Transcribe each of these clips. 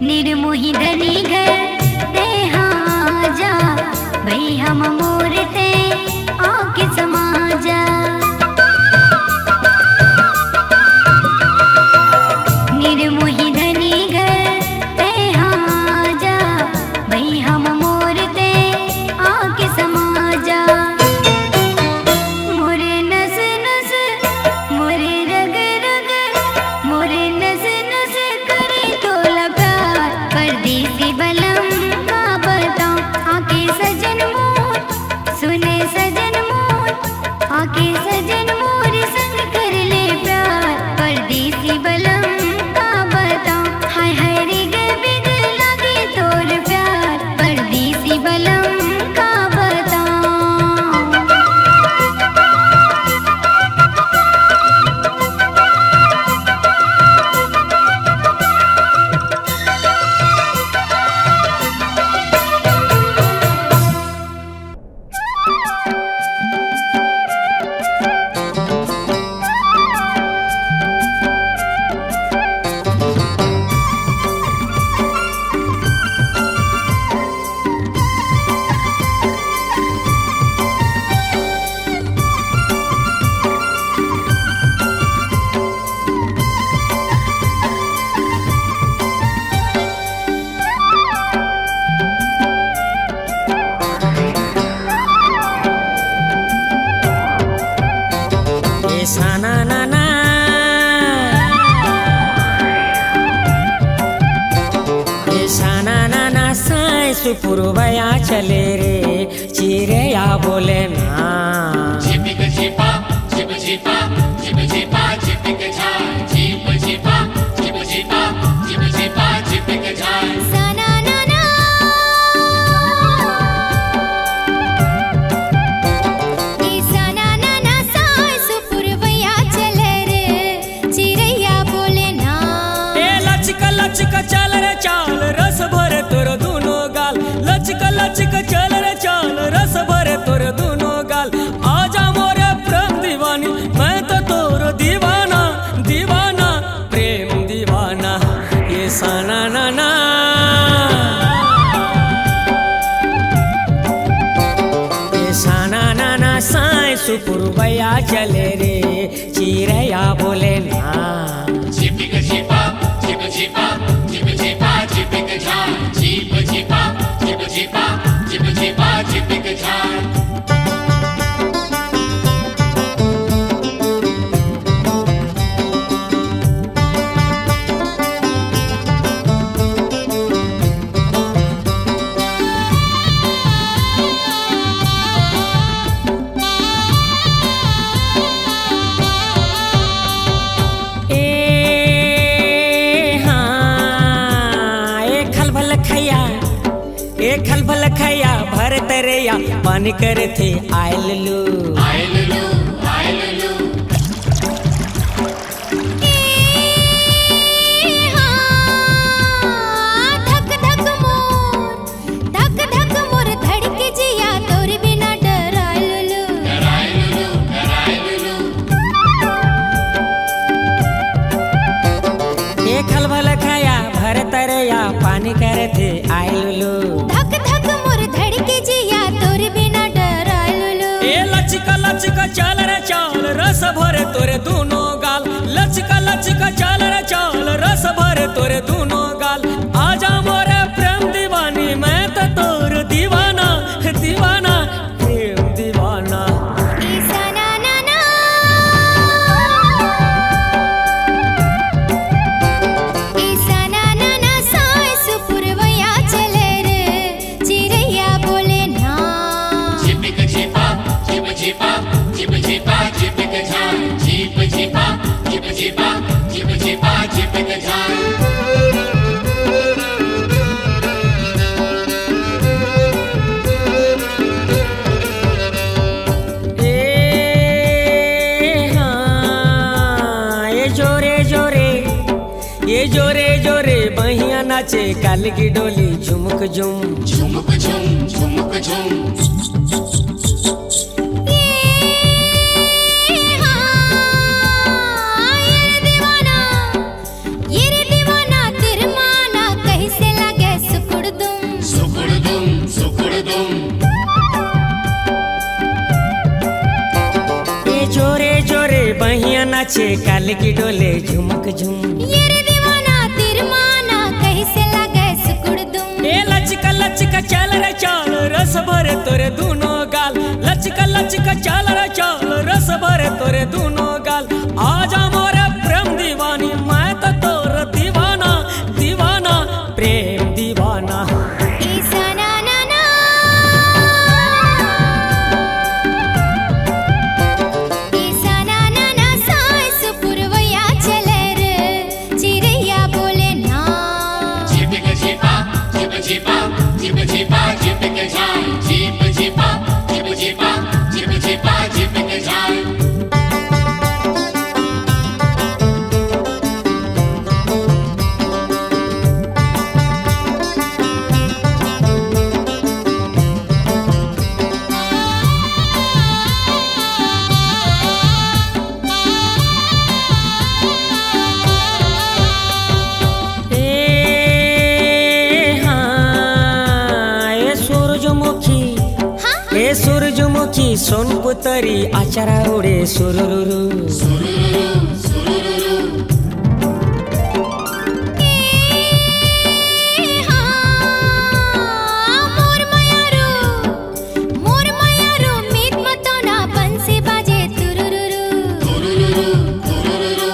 निर्मोही धनी घर ते हाँ जा भई हम मूर्ते आके समा जा। निर्मोही धनी घर ते हाँ जा भई हम मूर्ते आके समा जा। मोरे नस नस मोरे रग रग मोरे नस नस करे तोला प्यार परदेसी बलम का बताऊं आके सजन मोर सुपुरवया चले रे चिड़ैया बोले ना। झिपिक झिपा झिप झिपा झिप झिपा झिपिक झाय झिप झिपा झिप झिपा झिप झिपा झिपिक झाय साना ना ना ई साना ना ना साय सुपुरवया चले रे चिड़ैया बोले ना। ए लचक लचक चल रे चाल रस भरे तोर दोनों गाल। लचक लचक चल रे चाल रस भरे तोर दोनों गाल। आजा मोरे प्रेम दीवानी मैं तो तोर दीवाना दीवाना प्रेम दीवाना ये साना ना ना। ये साना ना ना साय सुपुरवया चले रे चिड़ैया बोले ना। झिपिक झिपा झिप झिपा झिप झिपा झिपिक झाय झिप झिपा झिप झिपा झिप झिपा झिपिक झाय ए खलबल खैया भर तरैया पानी करे थे आयल लू। आयललू आयललू धक धक मोर धड़के जिया तोर बिना डरायलू। डरायललू डरायललू ए खलबल खैया भर तरैया पानी करे थे आयल लू। धक धक मोर धड़के जिया तोर बिना डरायलू। ए लचका लचका चल रे चाल रस भरे तोरे दोनों गाल। लचका लचका चल रे चाल रस भरे तोरे दोनों गाल। आजा मोरे प्रेम दीवानी मैं तो तोर दीवाना दीवाना प्रेम दीवाना। ई साना ना ना ई साना ना ना साय सुपुरवया चले रे चिड़ैया बोले ना। झिपिक झिपा झिप झिपा झिप झिपा झिपिक झाय झिप झिपा झिप झिपा झिप झिपा झिपिक झाय ये जोरे जोरे बहिया नाचे काल की डोली झुमक झुम। झुमक झुम झुमक झुम ये रे दीवाना तिरमाना कैसे लगे सुकुड़ दुम। सुकुड़दुम सुकुड़दुम ये जोरे जोरे बहिया नाचे काल की डोले झुमक झुम। ये रे दीवाना तिरमाना कैसे लगे सुकुड़ दुम। ए लचका लचका चल रे चाल रस भरे तोरे दोनों गाल। लचका लचका चल रे चाल रस भरे तोरे दोनों गाल। आजा मोरे प्रेम दीवानी मैं तो तोर दीवाना दीवाना प्रेम दीवाना। ई साना ना ना ई साना ना ना साय सुपुरवया चले रे चिड़ैया बोले ना। झिपिक झिपा झिप झिपा झिप झिपा झिपिक झाय झिप झिपा झिप झिपा झिप झिपा झिपिक झाय ए सूरजमुखी सोनपुतरी आचरा उडे सुरुरुरु। सुरुरुरु सुरुरुरु मोर मायारू मीत मतो ना बंसी बाजे तुरुरुरु। तुरुरुरु तुरुरुरु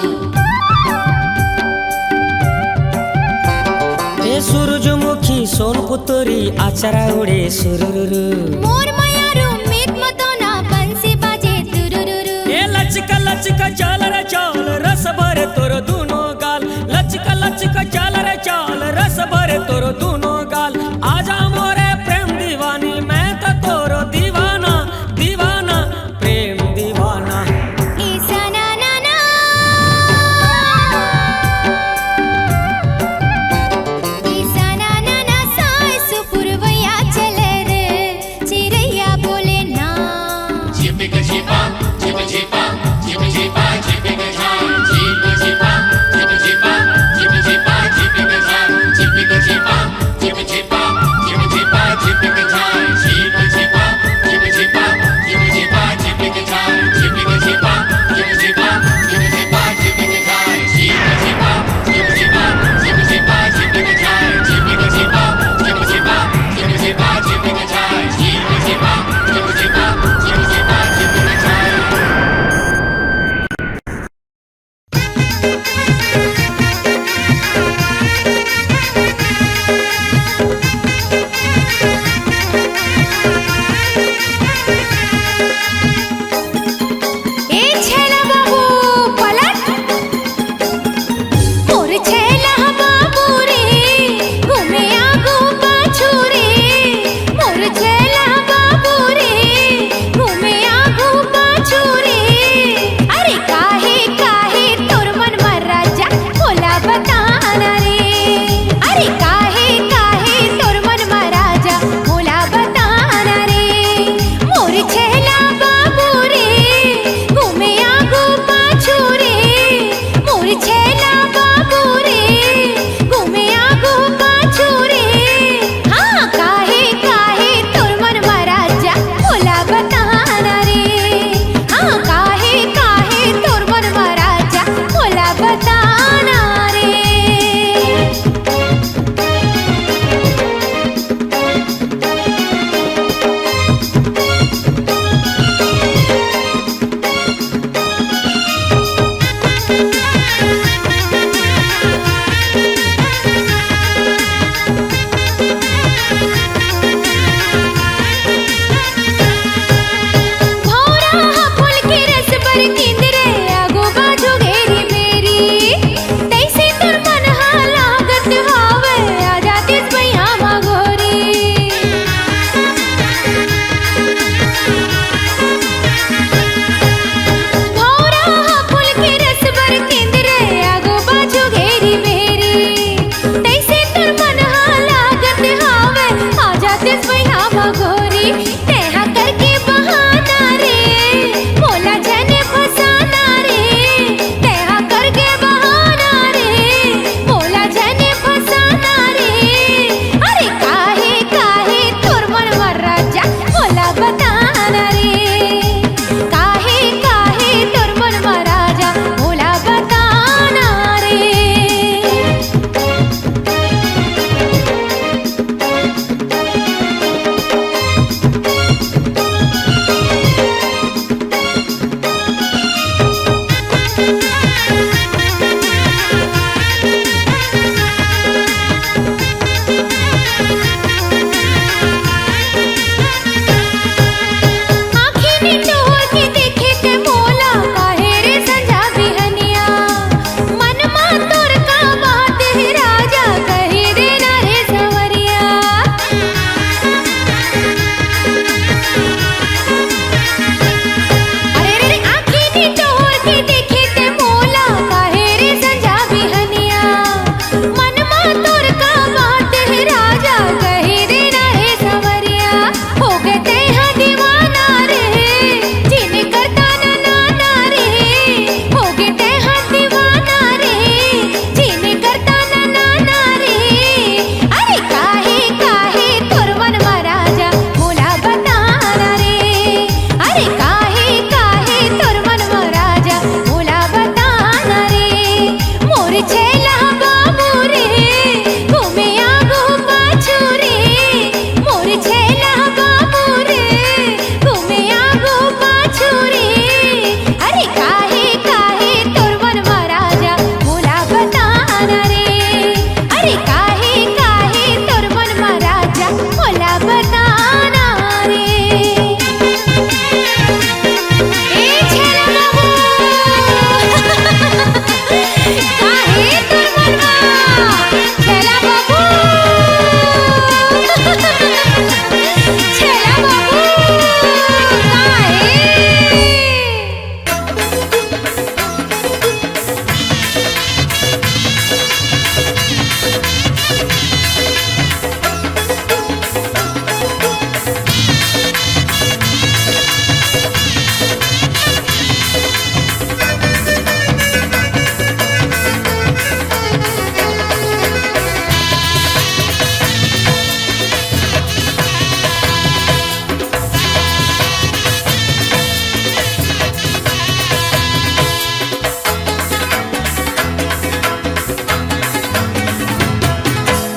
ए सूरजमुखी सोनपुतरी आचरा उडे सुरुरुरु मोर मयारू मीत मतोना बंसी बाजे तुरुरुरु ए लचका लचका चाल रे चाल रस भरे तोर दुनो गाल लचका लचका चाल रे चाल रस भरे तोर दुनो गाल आजा मोरे प्रेम दीवानी मैं तो तोरो दीवाना दीवाना प्रेम दीवाना ईसा ना ना ना ईसा ना ना ना साय सुपुरवया चले रे चिरैया बोले ना Chip chipa, chip chipa, chip chipa, chip jai. Chip chipa, chip chipa, chip chipa, chip jai. Chip chipa.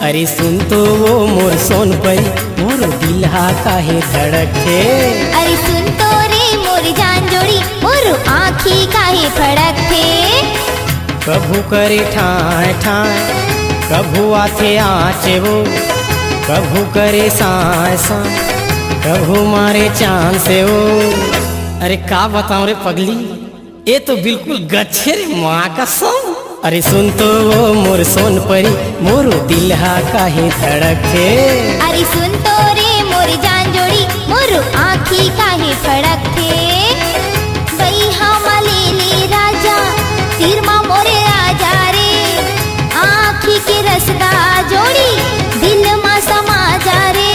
अरे सुन तो वो मोर सोन परी मोर दिलहा काहे धड़के। अरे सुन तो रे मोर जान जोड़ी मोर आँखी काहे फड़कते। कभू करे ठाए ठाए कभू आथे आचे वो, कभू करे साए साए कभू मारे चांद से वो। अरे का बताऊं रे पगली, ये तो बिल्कुल गच्छे रे माँ का सम। अरे सुन तो वो मोर सोन परी मोर दिलहा काहे धड़के। अरे सुन तो रे मोर जान जोड़ी मोर आँखी काहे फड़कते। बैहा मलेले राजा तीर मा मोरे राजा रे, आँखी के रसदा जोड़ी दिल मा समा जा रे।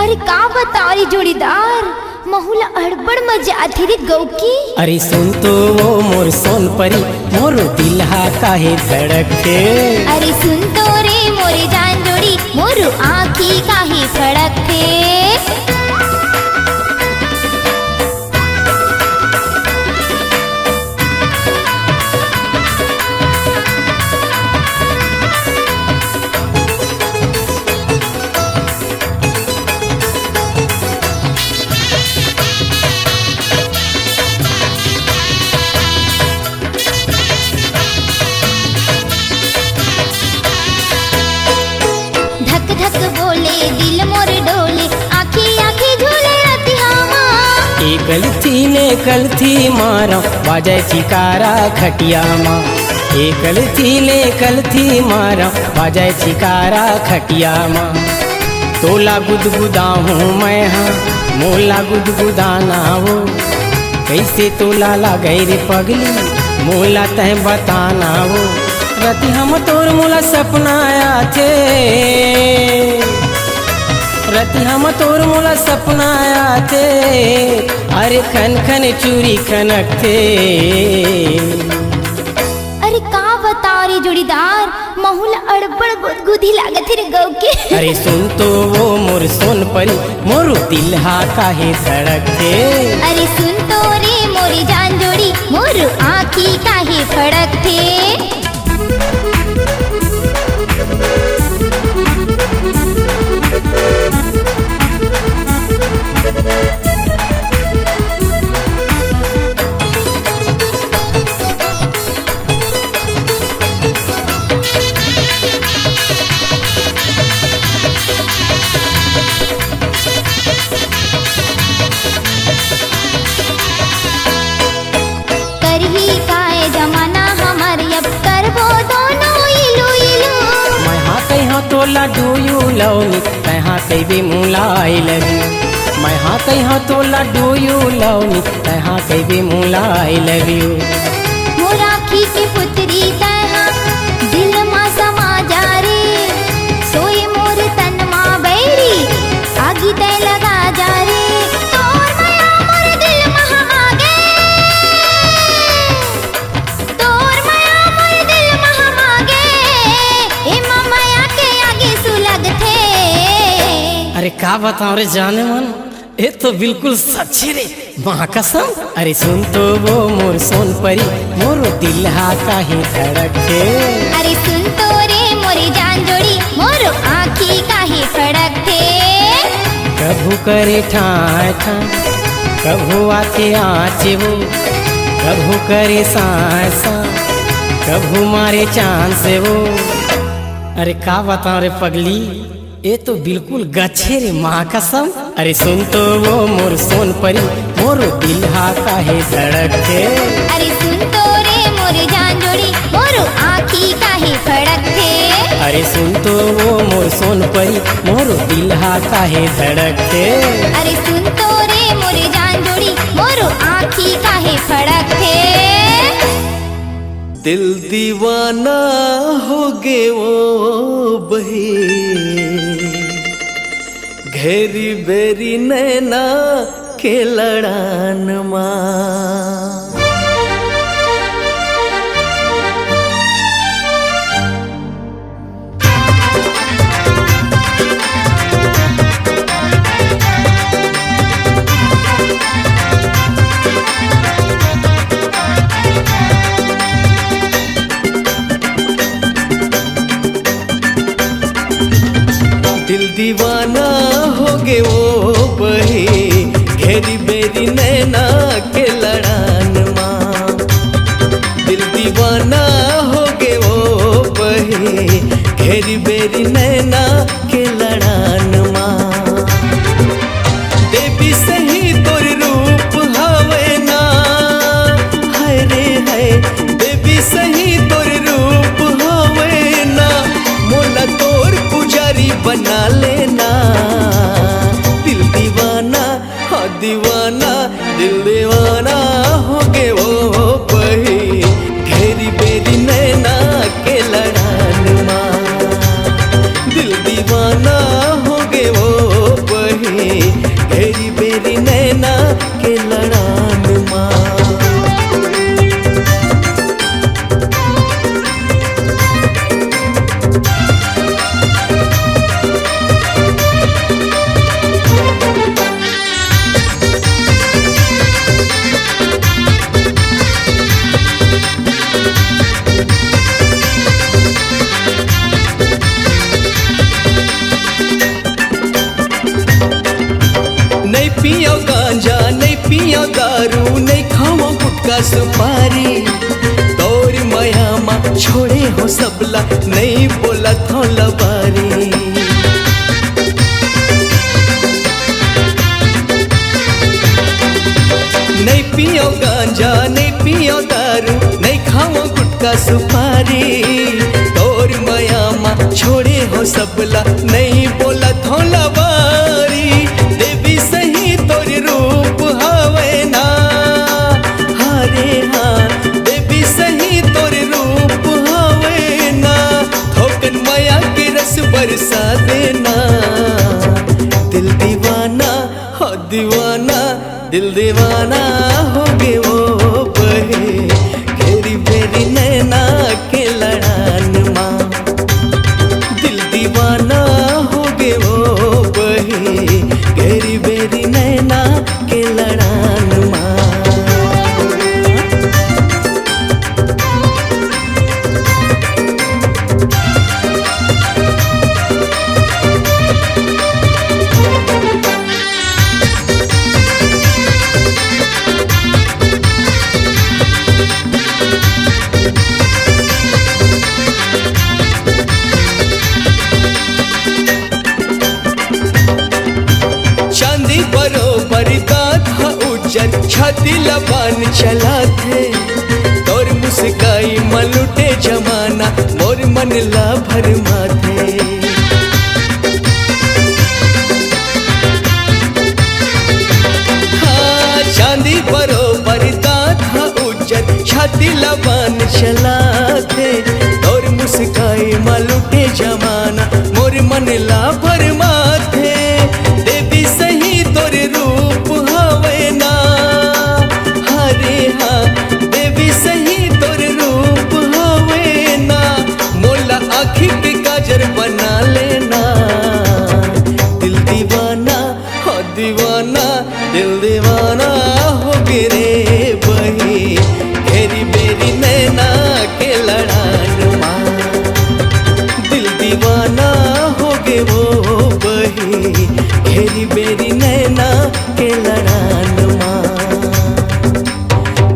अरे का बता रे जोड़ीदार महुला अड़बड़ मजा आती रे गौ की। अरे सुन तो वो मोर सोन परी मोर दिलहा काहे धड़के। अरे सुन तो रे मोरे जान जोड़ी मोर आँखी काहे फड़कते। धक धक बोले दिल मोर डोले आँखी आँखी झूले रतिया माँ। ए गलती ने गलती मारा बाजे चिकारा खटिया माँ। ए गलती ने गलती मारा बाजे चिकारा खटिया माँ। तोला गुदगुदा हूँ मैं हाँ मोला गुदगुदाना वो, कैसे तोला लागै रे पगली मोला तय बताना वो। रति हम तोर मोला सपना आया थे, रति हम तोर मोला सपना आया थे। अरे खन खन चूरी खनक थे। अरे का बता रे जोड़ीदार महुला अड़बड़ गुदगुदी लागत रे गौ के। अरे सुन तो वो मोर सोन परी मोर दिलहा काहे धड़के। अरे सुन तो रे मोरी जान जोड़ी मोर आँखी काहे फड़कते। करही काए जमाना हमार अब करबो दोनों इलू इलू। मैं हाँ कहीं तोला डू यू लव मी, मैं हाँ कहीं भी मुला आई लव यू। मैं हाँ कहीं तोला डू यू लव मी, मैं हाँ कहीं भी मुला आई लव यू। मोर आँखी के पुतरी तहा दिल मा समा जा रे, सोए मोर तन मा बैरी आगी तय लगा जा रे। तोर माया मोर दिल मा हमागे, तोर माया मोर दिल मा हमागे, ए माया के आगे सुलग थे। अरे का बताऊं रे जाने मन, ये तो बिल्कुल सच्ची रे माँ कसम। अरे सुन तो वो मोर सोन परी मोर दिलहा काहे धड़के। अरे सुन तो रे मोरी जान जोड़ी मोर आँखी काहे फड़कते। कभू करे ठाए ठाए कभू आथे आचे वो, कभू करे साए साए कभू मारे चांद से वो। अरे का बताऊं रे पगली, ये तो बिल्कुल गच्छे रे माँ कसम। अरे सुन तो वो मोर सोन परी मोर दिलहा काहे धड़के। अरे सुन तो रे मोर जान जोड़ी मोर आँखी काहे फड़कते। अरे सुन तो वो मोर सोन परी मोर दिलहा काहे धड़के। अरे सुन तो रे मोर जान जोड़ी मोर आँखी काहे फड़कते। दिल दीवाना हो गे वो बही, घेरी बेरी नैना के लड़ान माँ। दीवाना हो गे ओ बही घेरी बेरी नैना के लड़ान माँ। दिल दीवाना हो गे ओ बही घेरी बेरी नैना के लड़ान माँ। देवी सही तोर रूप हवे ना, हाय रे हाय देवी सही तोर रूप हवे ना, मोला तोर पुजारी बना लेना। दिल दीवाना हाँ दीवाना दिल दीवाना हो गे ओ बही घेरी बेरी नैना के लड़ान माँ। दिल दीवाना हो गे ओ बही घेरी बेरी नैना के लड़ान माँ। नहीं पियो गांजा नहीं पियो दारू नहीं खाओ गुटखा सुपारी, तोर माया माँ छोड़े हो सबला नहीं बोला थो लबारी। नहीं पियो गांजा नहीं पियो दारू नहीं खाओ गुटखा सुपारी, तोर माया माँ छोड़े हो सबला नहीं बोला थो लबारी। देवी सही तोर रूप हवे ना, हारे हाँ देवी सही तोर रूप हवे ना, थोकन माया के रस बरसा देना। दिल दीवाना हो दीवाना दिल दीवाना हो गे वो बहे घेरी बेरी नैना के लड़ान माँ। दिल दीवाना हो गे वो बहे घेरी बेरी नैना के लड़ान माँ। चांदी बरोबर दांत हा उज्जर छाती लबान चला थे, तोर मुस्काई मलुटे जमाना मोर मन ला भर माथे। हाँ चांदी बरोबर दांत हा उज्जर छाती लबान चला थे, तोर मुस्काई मलुटे जमाना मोर मन ला भर माथे। देवी सही तोर रूप हवे ना, हरे हाँ देवी सही तोर रूप हवे ना, मोला आँखी के काजर बना लेना। दिल दीवाना हो दीवाना दिल दीवाना हो गे रे बही घेरी बेरी नैना के लड़ान माँ। दिल दीवाना हो गे वो बही घेरी बेरी नैना के लड़ान माँ।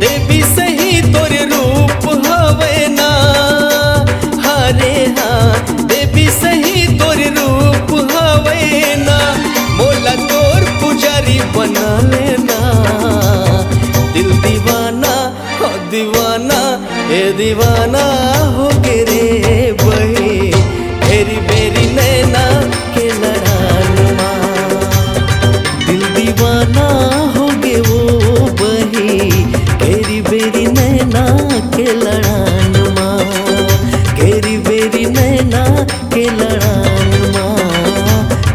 देवी सही तोर रूप हवे ना, हारे हाँ देवी सही तोर रूप हवे ना, मोला तोर पुजारी बना लेना। दिल दीवाना हो दीवाना ए दीवाना हो गे रे बही घेरी बेरी नैना के लड़ान माँ। दिल दीवाना हो गे वो बही घेरी बेरी नैना के लड़ान माँ। घेरी बेरी नैना के लड़ान माँ।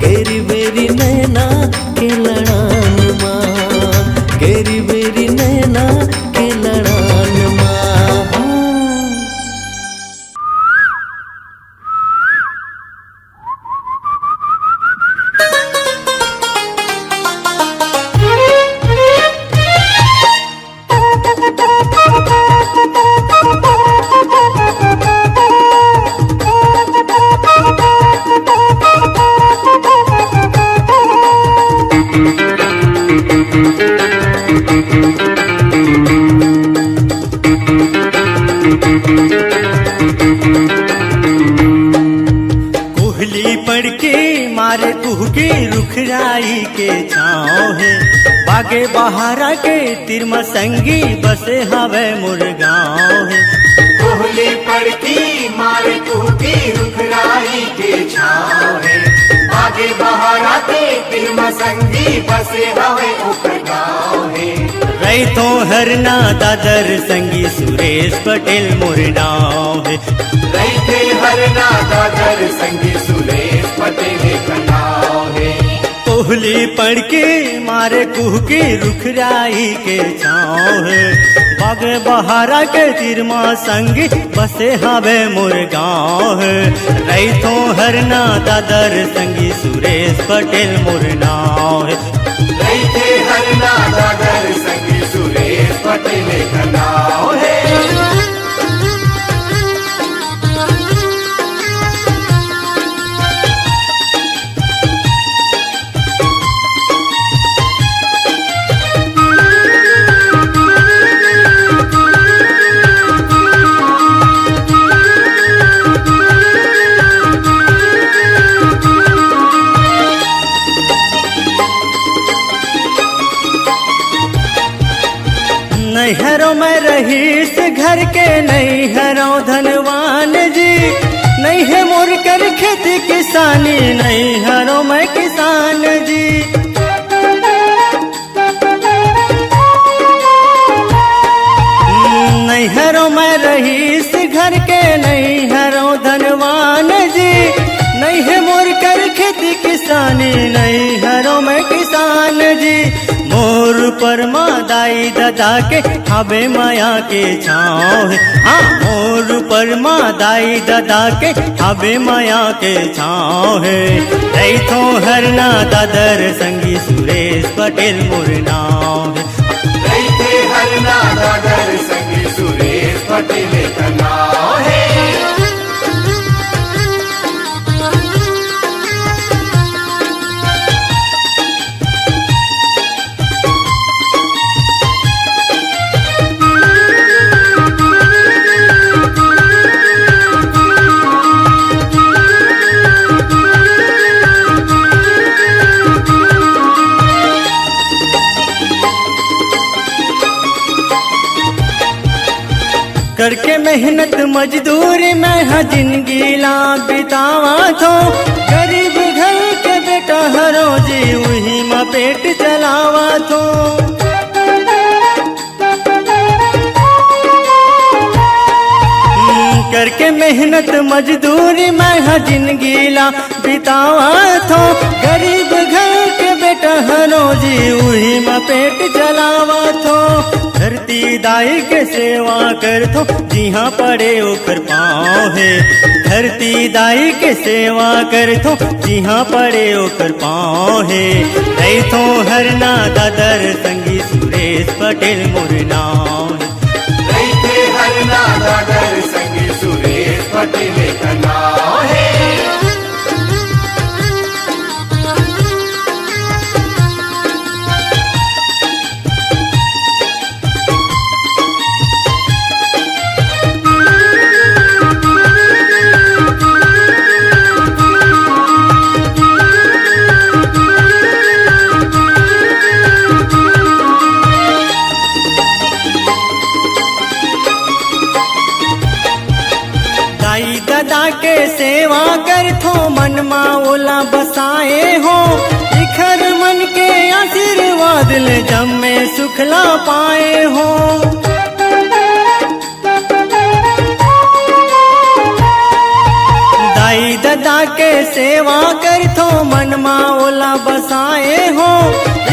घेरी बेरी नैना के लड़ान माँ। घेरी बेरी नैना के लड़ान माँ। पड़ के मारे कुहके रुखराई के छाँव है। बागे बहारा के तिरमा संगी बसे हवे मुरगांव है। कोहली पड़की मारे कुहकी रुखराई के छाँव है। आगे बहारा के तिरमा संगी बसे हवे ऊपर गाँव है। रैतो हरना दादर संगी सुरेश पटेल मुरनाव है। रैते हरना दादर संगी सुरेश पटेल का नाव है। कोहली पड़ के मारे कुहके रुखराई के छाँव है। बाग बहारा के तिरमा संगी बसे हवे मुरगांव है। रैतो हरना दादर संगी सुरेश पटेल मुरनाव है। रैते हरना दादर संगी सुरेश पटेल का नाव है। नैहरों में रहीस घर के नैहरों धनवान जी। नैहे मोर कर खेती किसानी नैहरों में किसान जी। नैहरों में रहीस घर के नैहरों धनवान जी। नैहे मोर कर खेती किसानी नैहरों में किसान जी। मोर पर दाई दादा के हवे माया के छाँव है। हाँ मोर पर दाई दादा के हवे माया के छाँव है। रैतो हरना दादर संगी सुरेश पटेल मुरनाव है। रैते हरना दादर संगी सुरेश पटेल का नाव है। करके मेहनत मजदूरी में हाँ जिंदगी ला बितावा थो। गरीब घर के बेटा हरो जी वही माँ पेट चलावा थो। करके मेहनत मजदूरी में हाँ जिंदगी ला बितावा थो। गरीब घर के बेटा हरो जी वही माँ पेट चलावा थो। धरती दाई के सेवा कर थो जिहाँ पड़े ओकर पाँव है। धरती दाई के सेवा कर थो जिहाँ पड़े ओकर पाँव है। रैतो हरना दादर संगी सुरेश पटेल मुरनाव है। रैते हरना दादर संगी सुरेश पटेल का नाव है। दादा के सेवा कर थो मन मा ओला बसाए हो। इखर मन के आशीर्वाद ले जम में सुखला पाए हो। दाई दादा के सेवा कर थो मन मा ओला बसाए हो।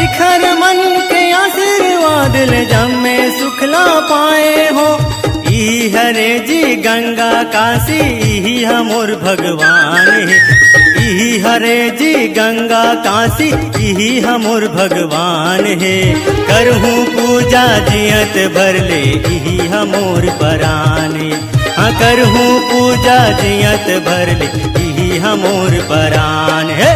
इखर मन के आशीर्वाद ले जम में सुखला पाए हो। ई हरे जी गंगा काशी ई हमोर भगवान है। ई हरे जी गंगा काशी ई हमोर भगवान है। करहूँ पूजा जियत भरले ई हमोर परान है। हाँ करहूँ पूजा जियत भरले ई हमोर परान है।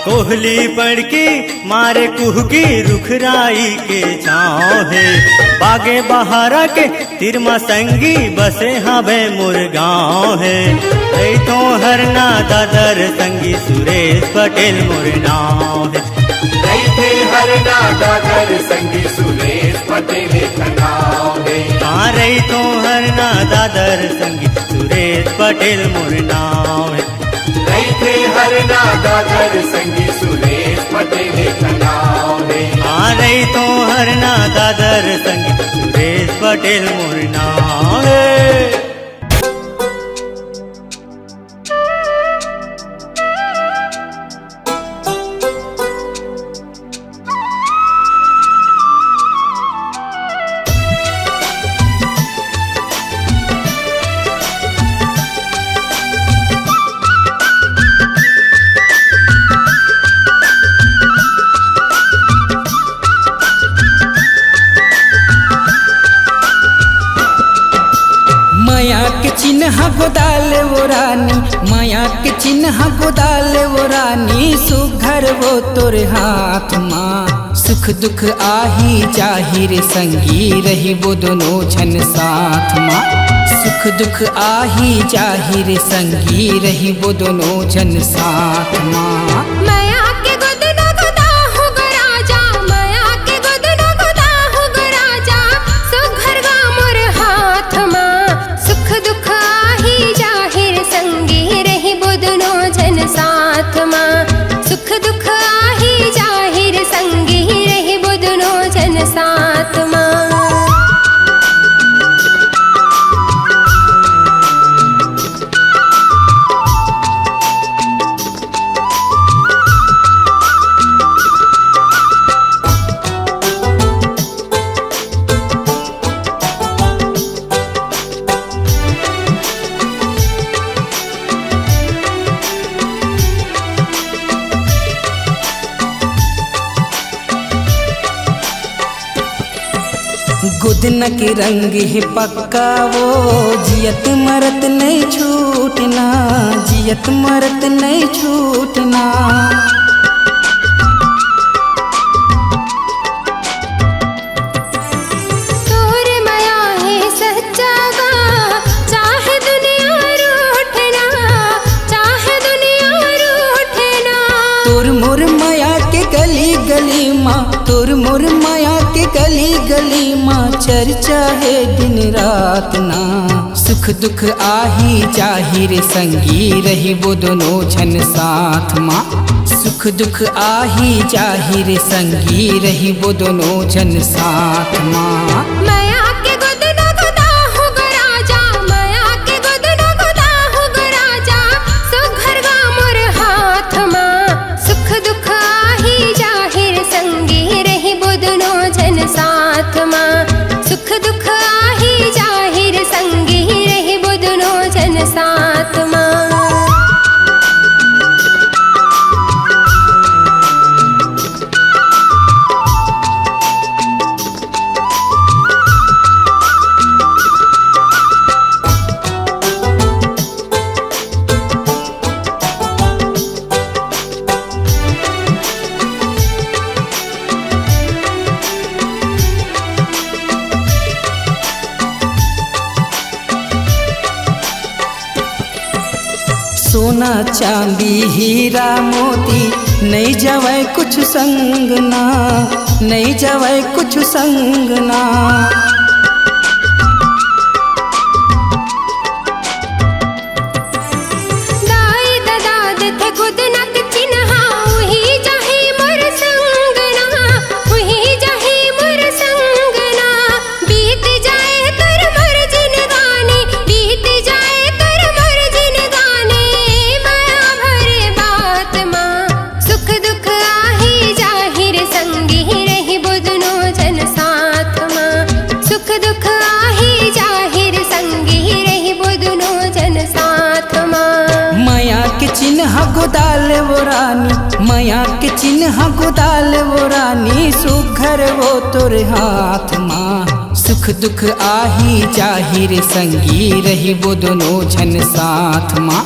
कोहली पड़ की मारे कुहकी रुखराई के छाँव है। बागे बहारा के तिरमा संगी बसे हवे मुरगांव है। ऐ तो हरना दादर संगी सुरेश पटेल मुरनाव है। थे हरना दादर संगी सुरेश पटेल खनाव है। हाँ रही तो हरना दादर संगी सुरेश पटेल मुरनाव है। थे हरना दादर संगी सुरेश पटेल खनाव है। हाँ रही तो हरना दादर संगी सुरेश पटेल मुरनाव है। माया के चिन्ह गोदाल वो रानी, माया के चिन्ह गोदाल वो रानी, सुघर वो तोर हाथ माँ। सुख दुख आही जाहिर संगी रही वो दोनों छन साथ माँ। सुख दुख आही जाहिर संगी रही वो दोनों जन साथ माँ। माया के गोद न गोदा हो गो राजा, माया के गोद न गोदा हो गो राजा, सुघर गा मोर हाथ माँ। सुख दुख आही जाहिर संगी रही वो दोनों जन साथ माँ। सुख दुख आही जाहिर संगी रही वो दोनों जन साथ माँ। गुदन के रंग है पक्का वो, जियत मरत नहीं छूटना, जियत मरत नहीं छूटना। तोर माया है सच्चा गा, चाहे दुनिया रूठना, चाहे दुनिया रूठना। तोर मोर माया के गली गली माँ, तोर मोर माया के गली गली माँ, चर्चा है दिन रात ना। सुख दुख आही जाहिर संगी रही वो दोनों छन साथ माँ। सुख दुख आही जाहिर संगी रही वो दोनों जन साथ माँ। माया के गोद न गोदा हो गो राजा, माया के गोद न गोदा हो गो राजा, सुघर गा मोर हाथ माँ। सुख दुख आही जाहिर संगी रही वो दोनों जन साथ माँ। सुख दुख आही जाहिर संगी रही वो दोनों जन साथ माँ। सोना चांदी हीरा मोती नहीं जावे कुछ संग ना, नहीं जावे कुछ संग ना। दाई ददाद थे खुद नक चिन्हा, वही जाहे मोर संग ना, वही जाहे मोर संग ना। बीत जाए कर मोर जिनगानी, बीत जाए कर मोर जिनगानी, माया भरे बात माँ। सुख दुख आही जाहिर संगी रही वो दोनों जन साथ माँ। सुख दुख आही जाहिर संगी रही वो दोनों जन साथ माँ। माया के चिन्ह गोदाल वो रानी, माया के चिन्ह गोदाल वो रानी, सुघर वो तोर हाथ माँ। सुख दुख आही जाहिर संगी रही वो दोनों झन साथ माँ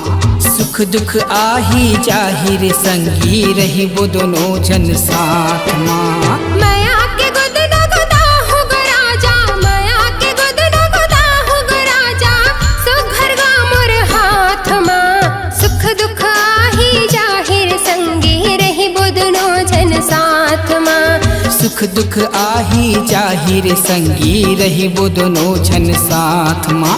सुख दुख आही जाहिर संगी रही वो दोनों झन साथ माँ माया के गुद न गुदा हो ग राजा माया के गुद न गुदा हो ग राजा सुघर गा मोर हाथ माँ सुख दुख आही जाहिर संगी रही वो दोनों झन साथ माँ सुख दुख आही जाहिर संगी रही वो दोनों झन साथ माँ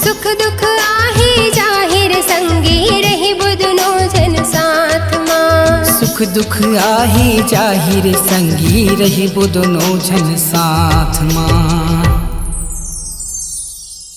सुख दुख आही जाहिर संगी रही वो दोनों झन साथ माँ सुख दुख आही जाहिर संगी रही वो दोनों झन साथ माँ।